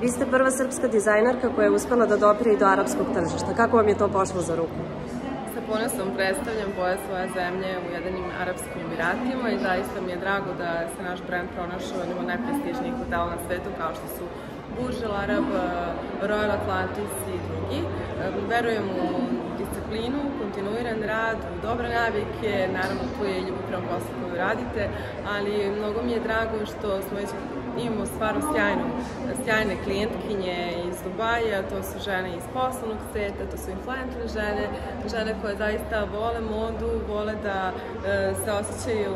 Vi ste prva srpska dizajnerka koja je uspela da dopire i do arapskog tržišta. Kako vam je to pošlo za ruku? Sa ponosom predstavljam boje svoje zemlje u Ujedinim Arapskim Emiratima i zaista mi je drago da se naš brend pronašao u jednom od najprestižnijih hotela na svetu kao što su Burj Al Arab, Royal Atlantis i drugi. Verujem u disciplinu, kontinuiran rad, dobre navike, naravno tu je ljubav prema poslu koju radite, ali mnogo mi je drago što smo već imamo stvarno sjajne klijentkinje iz Dubaja, to su žene iz poslovnog sveta, to su influentne žene, žene koje zaista vole modu, vole da se osjećaju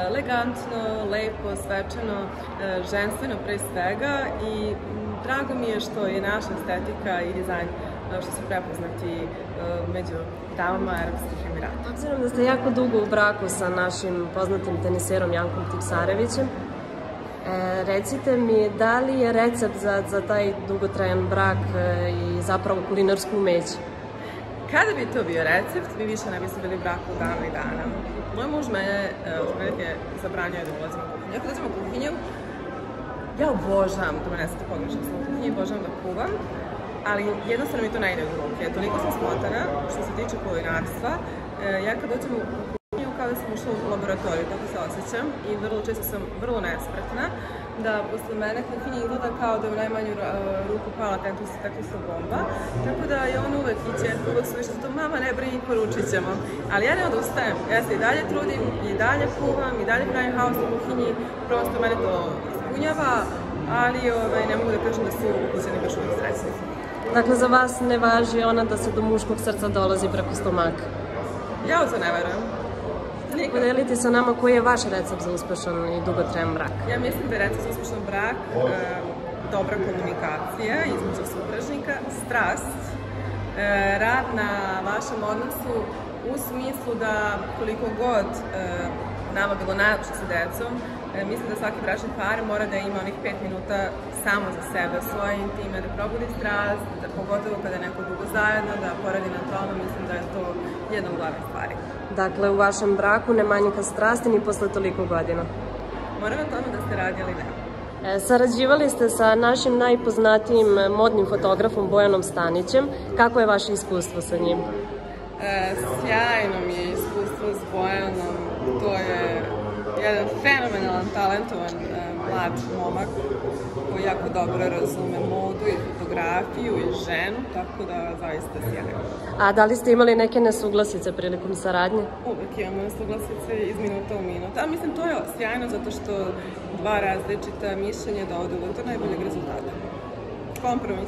elegantno, lepo, svečano, ženstveno pre svega i drago mi je što je naša estetika i dizajn što su prepoznati među damama Arapskih Emirata. Obzirom da ste jako dugo u braku sa našim poznatim teniserom Jankom Tipsarevićem, recite mi, da li je recept za taj dugotrajan brak i zapravo kulinarsko umeće? Kada bi to bio recept, mi više ne bismo bili u braku dana i dana. Moj muž mene otprilike zabranjuje da ulazim u kuhinju. Ako dođem u kuhinju, ja obožavam, to me ne sad pogrešno, sam u kuhinju, obožavam da kuvam, ali jednostavno mi to ne ide u ruke. Toliko sam smotana što se tiče kulinarstva. Ja kad dođem u kuhinju, kao da sam ušla u laboratoriju, tako se osjećam i vrlo često sam vrlo nespretna, da posle mene kuhinja izgleda kao da je u najmanju ruku pala tektusna bomba, tako da je on uvek i ćerka uvek su više to, mama ne brini, poručit ćemo. Ali ja ne odustajem, ja se i dalje trudim, i dalje kuvam, i dalje pravim haos u kuhinji, prosto mene to ispunjava, ali ne mogu da kažem da su ukućeni baš uvijek stresni. Dakle, za vas ne važi ona da se do muškog srca dolazi preko stomaka? Ja u to ne verujem. Podelite sa nama koji je vaš recept za uspešan i dugotrajan brak? Ja mislim da je recept za uspešan brak dobra komunikacija između supružnika, strast, rad na vašem odnosu u smislu da koliko god nama bilo najlepše sa decom, mislim da svaki bračni par mora da ima onih 5 minuta samo za sebe, svoje intime, da probudi strast, da pogotovo kada je neko dugo zajedno, da poradi na tome, mislim da je to jedna od glavnih stvari. Dakle, u vašem braku ne manjka strasti ni posle toliko godina? Moram na tome da ste radili, ne. Sarađivali ste sa našim najpoznatijim modnim fotografom Bojanom Stanićem. Kako je vaše iskustvo sa njim? Sjajno mi je iskustvo s Bojanom. To je jedan fenomenalan, talentovan mlad momak koji jako dobro razume modu i fotografiju i ženu, tako da zaista sjajno. A da li ste imali neke nesuglasice prilikom saradnje? Uvek imamo nesuglasice iz minuta u minut. A mislim, to je sjajno zato što dva različita mišljenja dovode do najboljeg rezultata. Kompromis.